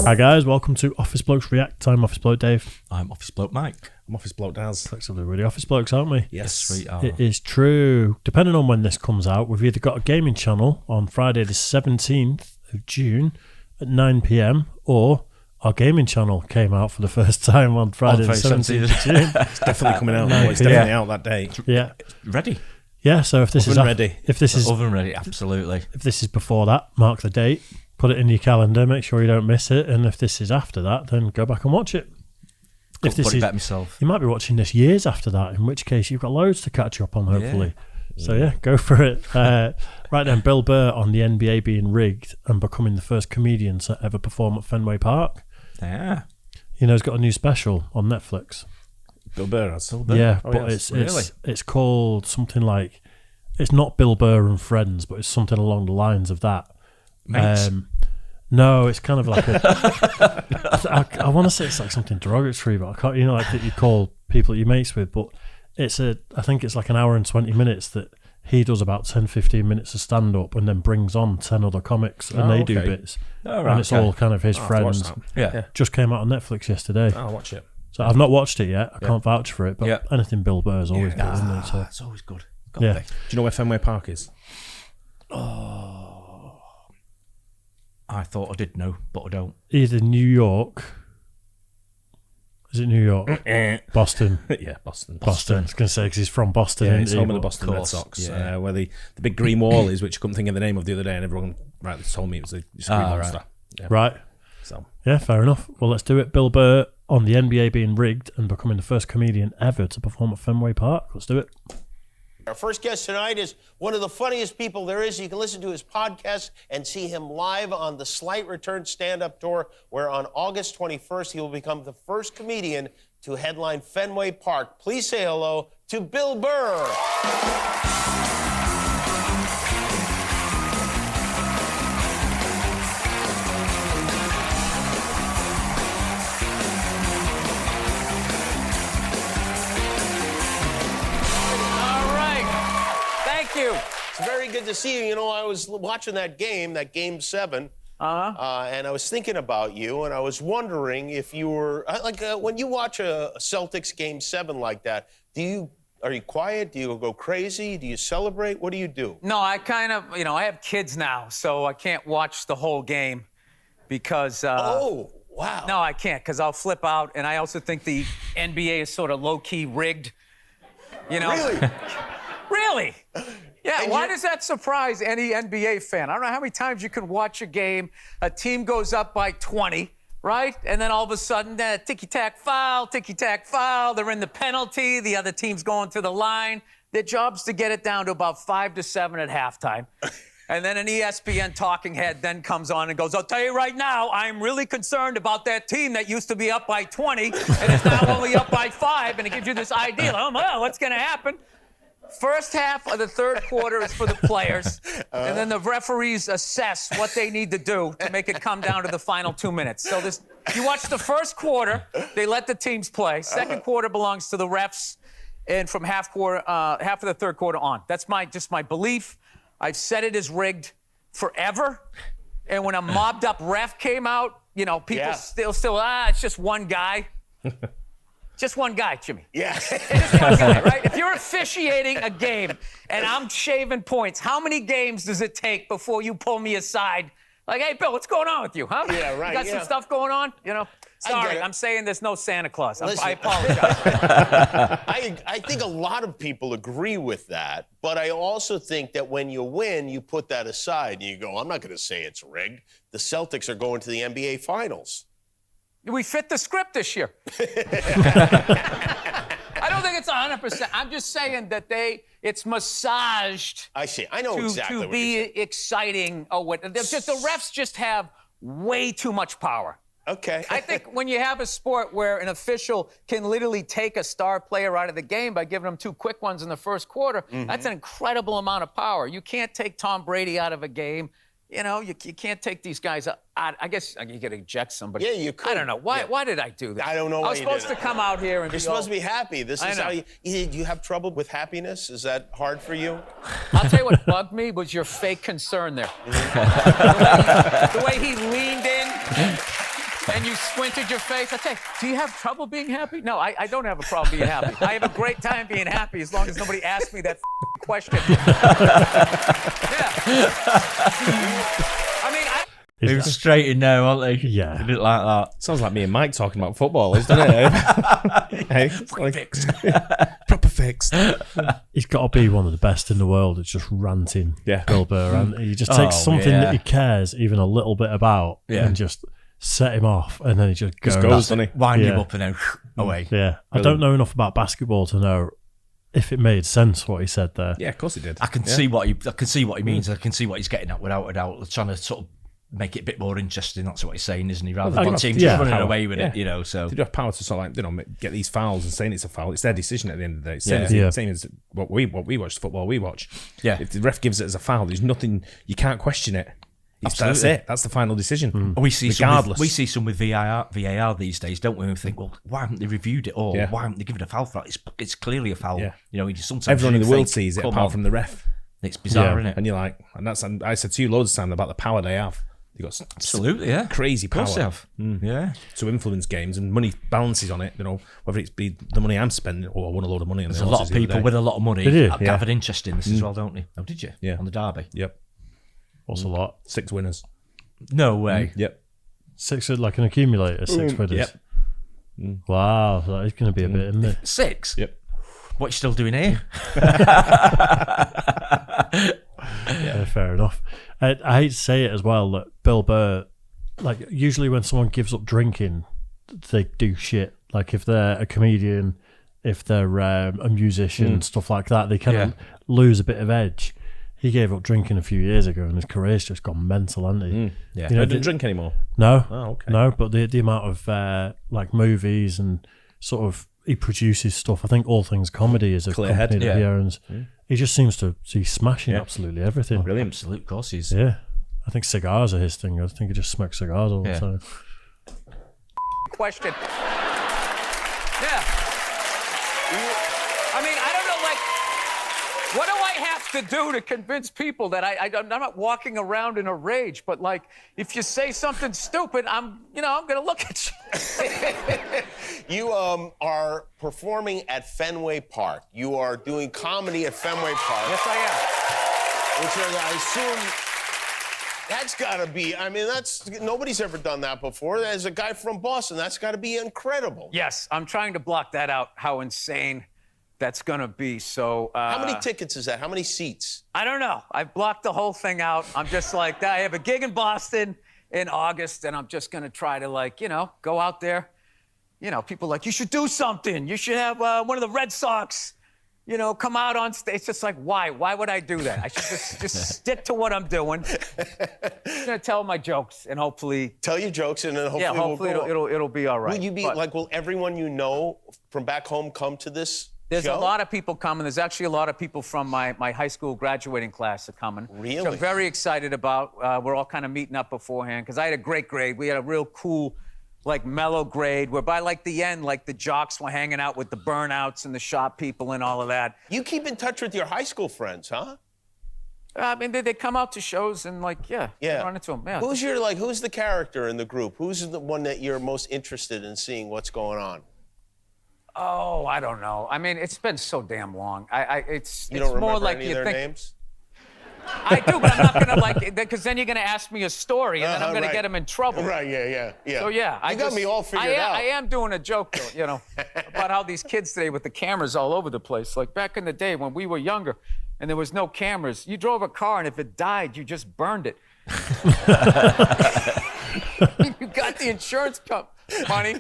Hi guys, welcome to Office Blokes React. I'm Office Bloke Dave. I'm Office Bloke Mike. I'm Office Bloke Daz. Collectively really Office Blokes, aren't we? Yes, we are. It is true. Depending on when this comes out, we've either got a gaming channel on Friday the 17th of June at 9 PM or our gaming channel came out for the first time on Friday the 17th of June. It's definitely coming out. It's definitely out that day. Yeah. Ready. Yeah, so if this Oven ready. If this is Oven ready, absolutely. If this is before that, mark the date, put it in your calendar, make sure you don't miss it, and if this is after that, then go back and watch it. If this is, bet myself. you might be watching this years after that, in which case you've got loads to catch up on, hopefully. Yeah. So yeah, go for it. Right then, Bill Burr on the NBA being rigged and becoming the first comedian to ever perform at Fenway Park. Yeah. You know, he's got a new special on Netflix. Bill Burr has. Yeah, Oh, but yes. it's called something like, it's not Bill Burr and Friends, but it's something along the lines of that. Mates. No, it's kind of like I want to say it's like something derogatory, but I can't, you know, like that you call people you're mates with, but I think it's like an hour and 20 minutes that he does about 10-15 minutes of stand-up and then brings on 10 other comics and they do bits. Oh, right, and it's all kind of his friends. Yeah. Just came out on Netflix yesterday. I'll watch it. So I've not watched it yet. I can't vouch for it, but anything Bill Burr is always good, isn't it? So, It's always good. yeah. Do you know where Fenway Park is? I thought I did know, but I don't. Either New York. Is it New York? Boston. Yeah, Boston. Boston. I was going to say because he's from Boston. Yeah, isn't it's he? home of the But- Boston Red Sox, yeah. where the big green wall is, which I couldn't think of the name of the other day, and everyone rightly told me it was the Screen Monster. right. Yeah. Right. So Yeah, fair enough. Well, let's do it. Bill Burr on the NBA being rigged and becoming the first comedian ever to perform at Fenway Park. Let's do it. Our first guest tonight is one of the funniest people there is. You can listen to his podcast and see him live on the Slight Return stand-up tour, where on August 21st, he will become the first comedian to headline Fenway Park. Please say hello to Bill Burr. All right. Thank you. It's very good to see you. You know, I was watching that game 7, and I was thinking about you, and I was wondering if you were when you watch a Celtics game 7 like that. Are you quiet? Do you go crazy? Do you celebrate? What do you do? No, I kind of, I have kids now, so I can't watch the whole game because. Oh, wow. No, I can't because I'll flip out, and I also think the NBA is sort of low-key rigged. Really? Really? Yeah, And why you- does that surprise any NBA fan? I don't know how many times you can watch a game, a team goes up by 20, right? And then all of a sudden, ticky-tack foul, they're in the penalty, the other team's going to the line. Their job's to get it down to about 5 to 7 at halftime. And then an ESPN talking head then comes on and goes, I'll tell you right now, I'm really concerned about that team that used to be up by 20 and is now only up by 5. And it gives you this idea, what's going to happen? First half of the third quarter is for the players, and then the referees assess what they need to do to make it come down to the final 2 minutes. So you watch the first quarter, they let the teams play. Second quarter belongs to the refs, and from half of the third quarter on. That's just my belief. I've said it is rigged forever, and when a mobbed up ref came out, people still, it's just one guy. Just one guy, Jimmy. Yeah. Just one guy, right? If you're officiating a game and I'm shaving points, how many games does it take before you pull me aside? Like, hey, Bill, what's going on with you, huh? Yeah, right, You got some yeah. stuff going on? Sorry, it. I'm saying there's no Santa Claus. Listen. I apologize. I think a lot of people agree with that, but I also think that when you win, you put that aside and you go, I'm not going to say it's rigged. The Celtics are going to the NBA Finals. We fit the script this year. I don't think it's 100%. I'm just saying that it's massaged I see. I know exactly to what be you're saying. exciting. The refs just have way too much power. Okay. I think when you have a sport where an official can literally take a star player out of the game by giving them 2 quick ones in the first quarter, that's an incredible amount of power. You can't take Tom Brady out of a game. You can't take these guys out. I guess you could eject somebody. Yeah, you could. I don't know. Why did I do that? I don't know I why was you supposed did to it. come out here and You're supposed to be happy. This I is know. how you have trouble with happiness? Is that hard for you? I'll tell you what bugged me was your fake concern there. The way he leaned in. and you squinted your face. I tell you, do you have trouble being happy? No, I don't have a problem being happy. I have a great time being happy as long as nobody asks me that question. Yeah. I mean, He was straight in there, wasn't he? Yeah. He didn't like that. Sounds like me and Mike talking about footballers, doesn't it? Hey, Fixed. proper fixed. He's got to be one of the best in the world at just ranting. Yeah. Bill Burr. And he just takes something that he cares even a little bit about and just set him off, and then he just goes. Doesn't he? Wind him up and then away. Yeah. I don't know enough about basketball to know if it made sense what he said there. Yeah, of course he did. I can see what he means. I can see what he's getting at without a doubt. Trying to sort of make it a bit more interesting. That's what he's saying, isn't he? Rather than teams just running away with it, So they do have power to sort of get these fouls and saying it's a foul. It's their decision at the end of the day. Same as what we watch, the football we watch. Yeah. If the ref gives it as a foul, there's nothing, you can't question it. That's it. That's the final decision. We see regardless. some with VAR these days, don't we? And we think, well, why haven't they reviewed it, or why haven't they given a foul for that? It's clearly a foul. Yeah. Sometimes everyone in the world sees it apart from the ref. It's bizarre, isn't it? And you're like, and I said to you loads of times about the power they have. They got absolutely, yeah, crazy power. Of course they have. Yeah, to influence games, and money balances on it. Whether it's be the money I'm spending or I won a load of money. There's a lot of people with a lot of money gathered interest in this as well, don't they? Oh, did you? Yeah, on the derby. Yep. What's a lot? 6 winners. No way. Yep. 6 like an accumulator. 6 winners. Yep. Wow, that is going to be a bit, isn't it? 6. Yep. What you still doing here? Yeah, fair enough. I hate to say it as well that Bill Burr, like usually when someone gives up drinking, they do shit. Like if they're a comedian, if they're a musician, stuff like that, they kind of lose a bit of edge. He gave up drinking a few years ago, and his career's just gone mental, hasn't he? Yeah, he doesn't drink anymore. No, okay. No, but the amount of like movies and sort of he produces stuff. I think All Things Comedy is a company that he owns. He just seems to see smashing absolutely everything. Brilliant. Absolute, of course he's. Yeah, I think cigars are his thing. I think he just smokes cigars all the time. Question. Yeah. I mean, I don't know, like, what do I have to do to convince people that I'm not walking around in a rage, but like, if you say something stupid, I'm going to look at you. You are performing at Fenway Park. You are doing comedy at Fenway Park. Yes, I am. Which is, I assume, that's got to be, I mean, nobody's ever done that before. As a guy from Boston, that's got to be incredible. Yes, I'm trying to block that out, how insane that's going to be. So how many tickets is that? How many seats? I don't know. I blocked the whole thing out. I'm just like, I have a gig in Boston in August, and I'm just going to try to, like, go out there. People are like, you should do something. You should have one of the Red Sox, come out on stage. It's just like, why? Why would I do that? I should just stick to what I'm doing. I'm going to tell my jokes, and hopefully... Tell your jokes, and then hopefully it'll be all right. Will you be, will everyone you know from back home come to this There's show? A lot of people coming. There's actually a lot of people from my high school graduating class are coming. Really? Which I'm very excited about. We're all kind of meeting up beforehand because I had a great grade. We had a real cool, like, mellow grade where by, like, the end, like, the jocks were hanging out with the burnouts and the shop people and all of that. You keep in touch with your high school friends, huh? I mean, they come out to shows and, like, run into them. Yeah. Who's the character in the group? Who's the one that you're most interested in seeing what's going on? Oh, I don't know. I mean, it's been so damn long. It's you don't more remember like any you of their think. Names? I do, but I'm not gonna like because then you're gonna ask me a story and then I'm gonna get him in trouble. Right? Yeah. So yeah, you got me all figured out. I am doing a joke though, about how these kids today with the cameras all over the place. Like back in the day when we were younger, and there was no cameras. You drove a car and if it died, you just burned it. You got the insurance money,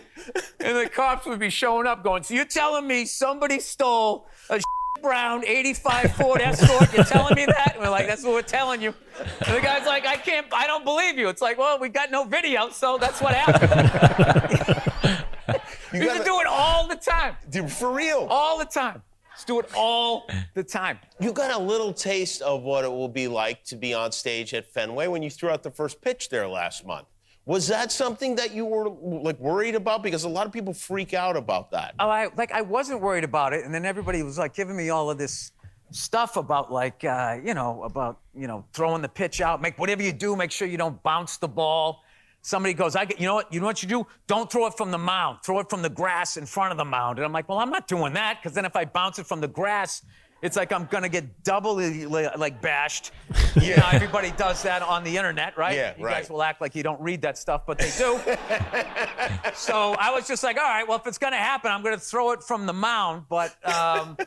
and the cops would be showing up going, so you're telling me somebody stole a brown 85 Ford Escort? You're telling me that? And we're like, that's what we're telling you. And the guy's like, I don't believe you. It's like, well, we got no video, so that's what happened. You used to do it all the time. Dude, for real? All the time. Just do it all the time. You got a little taste of what it will be like to be on stage at Fenway when you threw out the first pitch there last month. Was that something that you were like worried about? Because a lot of people freak out about that. Oh, I wasn't worried about it, and then everybody was like giving me all of this stuff about like throwing the pitch out. Make whatever you do, make sure you don't bounce the ball. somebody goes, you know what you do? Don't throw it from the mound. Throw it from the grass in front of the mound. And I'm like, well, I'm not doing that, because then if I bounce it from the grass, it's like I'm going to get doubly like bashed. You know, everybody does that on the internet, right? Yeah, you guys will act like you don't read that stuff, but they do. So I was just like, all right, well, if it's going to happen, I'm going to throw it from the mound. But the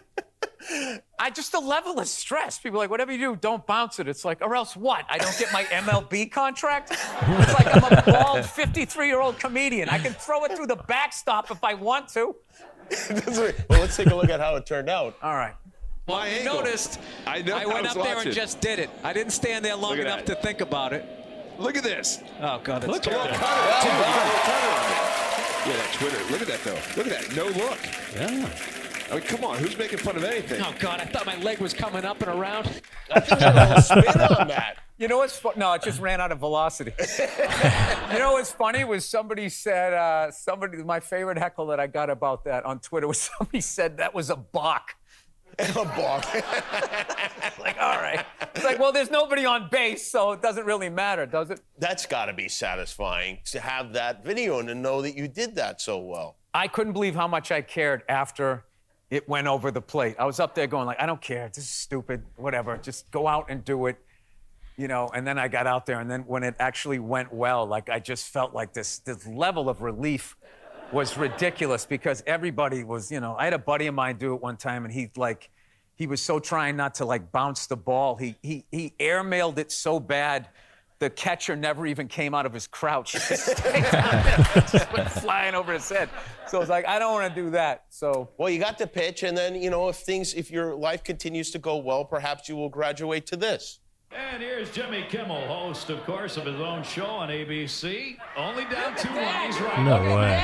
level of stress. People are like, whatever you do, don't bounce it. It's like, or else what? I don't get my MLB contract? It's like I'm a bald 53-year-old comedian. I can throw it through the backstop if I want to. Well, let's take a look at how it turned out. All right. Well, you noticed, I went up there and just did it. I didn't stand there long enough to think about it. Look at this. Oh, God, it's terrible. Yeah, that Twitter. Look at that, though. Look at that. No look. Yeah. I mean, come on. Who's making fun of anything? Oh, God, I thought my leg was coming up and around. I think there's a little spin on that. You know what's no, it just ran out of velocity. You know what's funny was somebody said, my favorite heckle that I got about that on Twitter was somebody said that was a balk. A balk. Like, all right. It's like, well, there's nobody on base, so it doesn't really matter, does it? That's got to be satisfying to have that video and to know that you did that so well. I couldn't believe how much I cared after it went over the plate. I was up there going like, I don't care. This is stupid. Whatever. Just go out and do it. You know, and then I got out there, and then when it actually went well, like I just felt like this level of relief was ridiculous, because everybody was, you know, I had a buddy of mine do it one time, and he was so trying not to like bounce the ball. He airmailed it so bad, the catcher never even came out of his crouch. He just stayed down there, just went flying over his head. So I was like, I don't want to do that. So well, you got the pitch, and then, you know, if your life continues to go well, perhaps you will graduate to this. And here's Jimmy Kimmel, host, of course, of his own show on ABC. Only down 2-1. He's right. No way.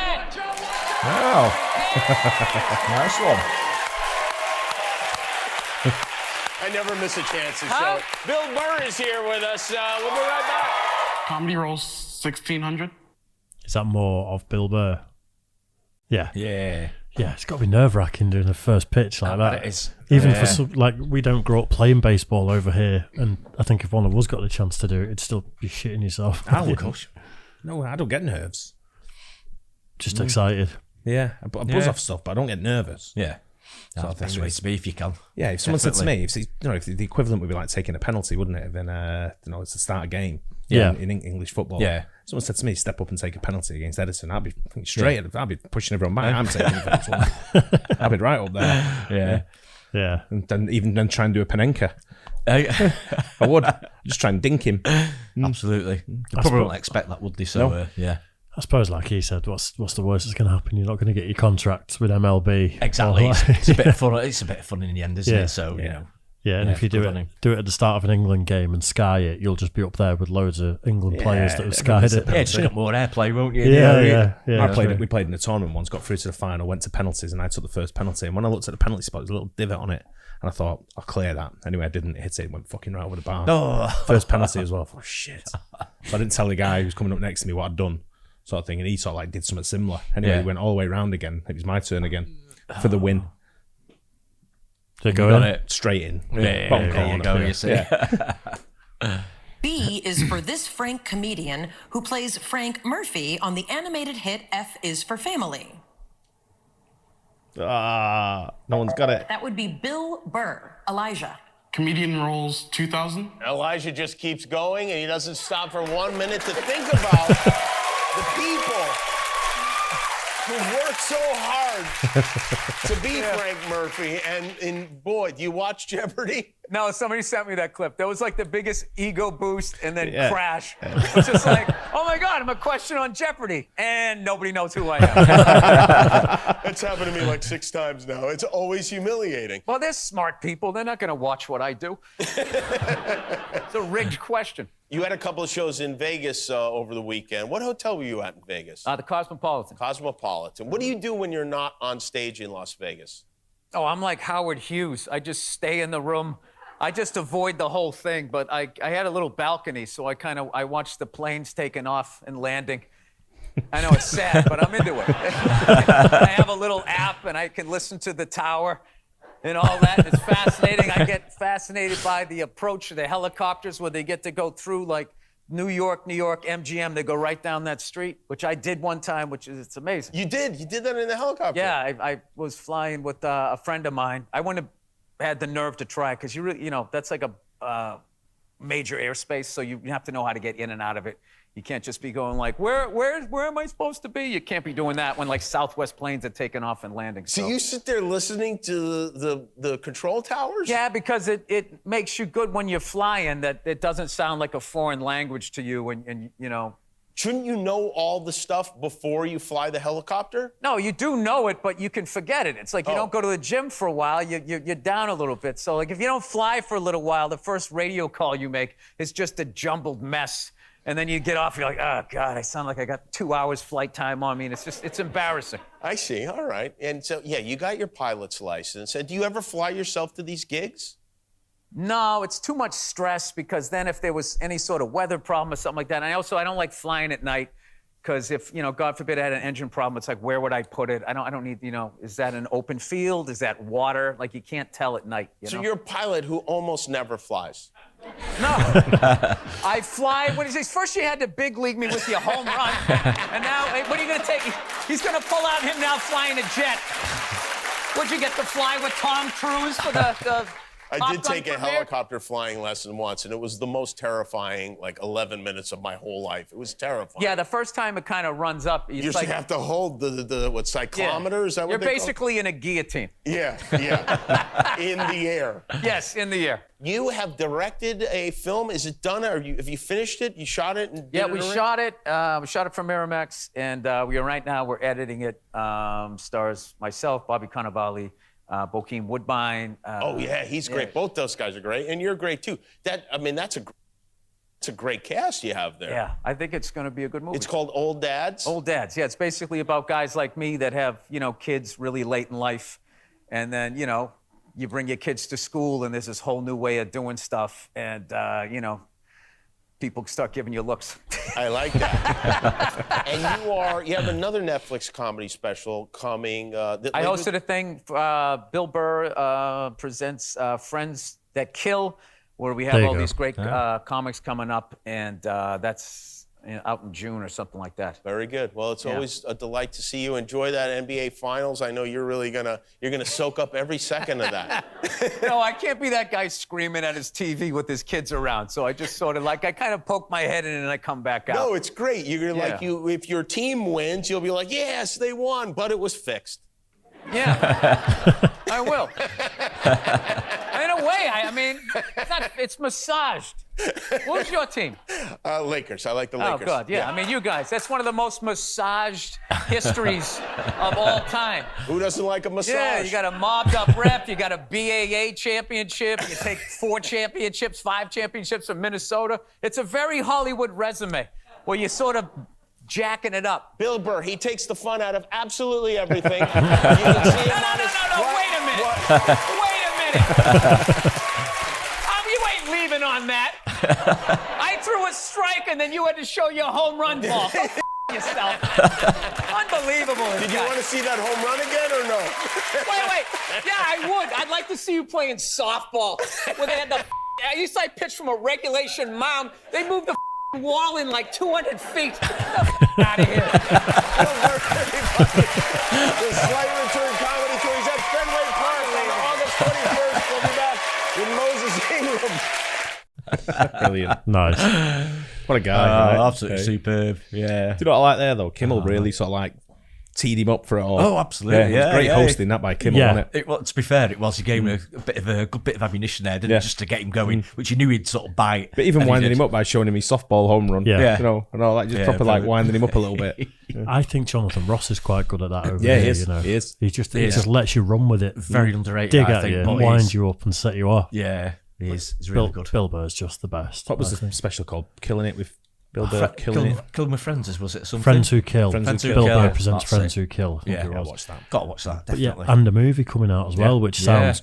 Wow. Nice one. I never miss a chance to show it. Bill Burr is here with us. We'll be right back. Comedy rolls 1,600. Is that more of Bill Burr? Yeah. Yeah. Yeah, it's got to be nerve-wracking doing a first pitch like that. It is. Even for some, like, we don't grow up playing baseball over here, and I think if one of us got the chance to do it, it'd still be shitting yourself. Oh, gosh. No, I don't get nerves. Just excited. Yeah, I buzz off stuff, but I don't get nervous. Yeah. That's the best way to be if you can. Yeah, if someone said to me, if the equivalent would be like taking a penalty, wouldn't it? Then, it's the start of a game. Yeah. In English football. Yeah. Someone said to me, step up and take a penalty against Edison. I'd be straight. Yeah. I'd be pushing everyone back. I'm taking the first one. I'd be right up there. Yeah. Yeah. And then try and do a Panenka. I would. Just try and dink him. Absolutely. They probably won't expect that, would they? So, yeah. I suppose, like he said, what's the worst that's going to happen? You're not going to get your contract with MLB. Exactly. It's a bit of fun. It's a bit of fun in the end, isn't it? So, you know. Yeah, and if you do it at the start of an England game and sky it, you'll just be up there with loads of England players that have skied it. Yeah, just got more airplay, won't you? Yeah. We played in a tournament once, got through to the final, went to penalties, and I took the first penalty. And when I looked at the penalty spot, there was a little divot on it. And I thought, I'll clear that. Anyway, I didn't hit it. It went fucking right over the bar. Oh. First penalty as well. I thought, shit. So I didn't tell the guy who was coming up next to me what I'd done, sort of thing. And he sort of like did something similar. Anyway, he went all the way around again. It was my turn again for the win. Did it go in? It straight in. There you go, you see. B is for this Frank comedian who plays Frank Murphy on the animated hit F is for Family. No one's got it. That would be Bill Burr. Elijah. Comedian rolls 2,000. Elijah just keeps going, and he doesn't stop for 1 minute to think about the people who worked so hard to be Frank Murphy. And boy, do you watch Jeopardy? No, somebody sent me that clip. That was like the biggest ego boost and then crash. It was just like, oh my God, I'm a question on Jeopardy. And nobody knows who I am. That's happened to me like 6 times now. It's always humiliating. Well, they're smart people. They're not going to watch what I do. It's a rigged question. You had a couple of shows in Vegas over the weekend. What hotel were you at in Vegas? The Cosmopolitan. Cosmopolitan. What do you do when you're not on stage in Las Vegas? Oh, I'm like Howard Hughes. I just stay in the room. I just avoid the whole thing. But I had a little balcony, so I watched the planes taking off and landing. I know it's sad, but I'm into it. I have a little app, and I can listen to the tower and all that. It's fascinating. I get fascinated by the approach of the helicopters where they get to go through like New York, MGM. They go right down that street, which I did one time, it's amazing. You did that in the helicopter? Yeah, I was flying with a friend of mine. I wouldn't have had the nerve to try because you really, that's like a major airspace, so you have to know how to get in and out of it. You can't just be going like, where am I supposed to be? You can't be doing that when like Southwest planes are taking off and landing. So you sit there listening to the control towers? Yeah, because it makes you good when you're flying, that it doesn't sound like a foreign language to you, and Shouldn't you know all the stuff before you fly the helicopter? No, you do know it, but you can forget it. It's like you don't go to the gym for a while, you're down a little bit. So like if you don't fly for a little while, the first radio call you make is just a jumbled mess. And then you get off, you're like, oh, God, I sound like I got 2 hours flight time on me. And it's embarrassing. I see. All right. And so, yeah, you got your pilot's license. And do you ever fly yourself to these gigs? No, it's too much stress because then if there was any sort of weather problem or something like that, and I don't like flying at night because if, God forbid I had an engine problem, it's like, where would I put it? I don't need, is that an open field? Is that water? Like you can't tell at night. So you're a pilot who almost never flies. No. I fly. What is this? First you had to big league me with your home run. And now, what are you going to take? He's going to pull out him now flying a jet. Would you get to fly with Tom Cruise for the I did take a helicopter flying lesson once, and it was the most terrifying, 11 minutes of my whole life. It was terrifying. Yeah, the first time it kind of runs up. You just have to hold the cyclometer? Is that what You're basically in a guillotine. Yeah. In the air. Yes, in the air. You have directed a film. Is it done? Have you finished it? You shot it? We shot it. We shot it for Miramax, and we're editing it. Stars myself, Bobby Cannavale, Bokeem Woodbine. He's great. Yeah. Both those guys are great, and you're great too. That's a great cast you have there. Yeah, I think it's going to be a good movie. It's called Old Dads? Old Dads, yeah. It's basically about guys like me that have, kids really late in life. And then, you bring your kids to school and there's this whole new way of doing stuff. And, people start giving you looks. I like that. And you have another Netflix comedy special coming. I hosted a thing, Bill Burr presents Friends That Kill, where we have all these great comics coming up, and that's out in June or something like that. Very good. Well, it's always a delight to see you. Enjoy that NBA Finals. I know you're really gonna soak up every second of that. No, I can't be that guy screaming at his TV with his kids around. So I just sort of I kind of poke my head in and I come back out. No, it's great. You're if your team wins, you'll be like, yes, they won, but it was fixed. Yeah, I will. In a way, it's massaged. Who's your team? Lakers. I like the Lakers. Oh, God, yeah. You guys, that's one of the most massaged histories of all time. Who doesn't like a massage? Yeah, you got a mobbed-up rep, you got a BAA championship, you take 4 championships, 5 championships from Minnesota. It's a very Hollywood resume where you're sort of jacking it up. Bill Burr, he takes the fun out of absolutely everything. You can see him on his... No, wait a minute. Wait a minute. You ain't leaving on that. I threw a strike and then you had to show your home run ball. Go yourself. Unbelievable. Did you want to see that home run again or no? Wait. Yeah, I would. I'd like to see you playing softball where they had I used to pitch from a regulation mound. They moved the wall in 200 feet. Get the out of here. The Slight Return Comedy Tour. He's at Fenway Park on August 21st. We'll be back with Moses Ingram. Brilliant. Nice. What a guy. Right? Absolutely superb. Yeah. Do you know what I like there, though? Kimmel really sort of teed him up for it all. Oh, absolutely. Yeah, it was great hosting that by Kimmel, wasn't it? Well, to be fair, it was. He gave him a good bit of ammunition there, didn't he? Just to get him going, which he knew he'd sort of bite. But even winding him up by showing him his softball home run. Yeah. And all that, just proper winding him up a little bit. I think Jonathan Ross is quite good at that over he here, is. He is. He just lets you run with it. Very underrated, Dig I at think, you, but wind you up and set you off. Yeah, he is. He's really good. Bill Burr's just the best. What was the special called? Killing It with Bill Burr? Killing my Friends, was it something? Friends Who Kill. Bill Burr presents Friends Who Kill. Yeah, watch that. Got to watch that, definitely. And a movie coming out as well, which sounds...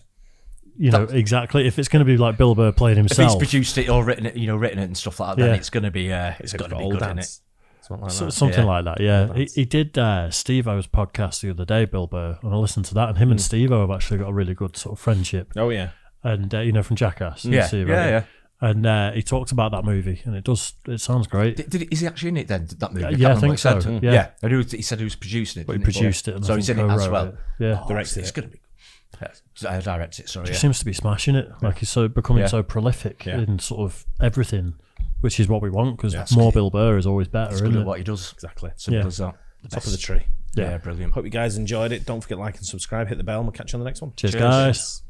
exactly. If it's going to be like Bill Burr playing himself, if he's produced it or written it and stuff like that, then it's going to be it's going to be good, isn't it? Something like that. Yeah, he did Steve-O's podcast the other day, Bill Burr, and I listened to that, and him and Steve-O have actually got a really good sort of friendship. Oh yeah, and from Jackass. Yeah. And he talked about that movie, and it sounds great. Is he actually in it then? That movie? Yeah, I think so. Yeah. And he said he was producing it. But he produced it, and so he's in it as well. Yeah, directed it's going to be. Directed it. Sorry. He seems to be smashing it. Like he's becoming so prolific in sort of everything, which is what we want because more Bill Burr is always better. It's good at what he does. Exactly. Simple as that. Top of the tree. Yeah, brilliant. Hope you guys enjoyed it. Don't forget to like and subscribe. Hit the bell, and we'll catch you on the next one. Cheers. Guys.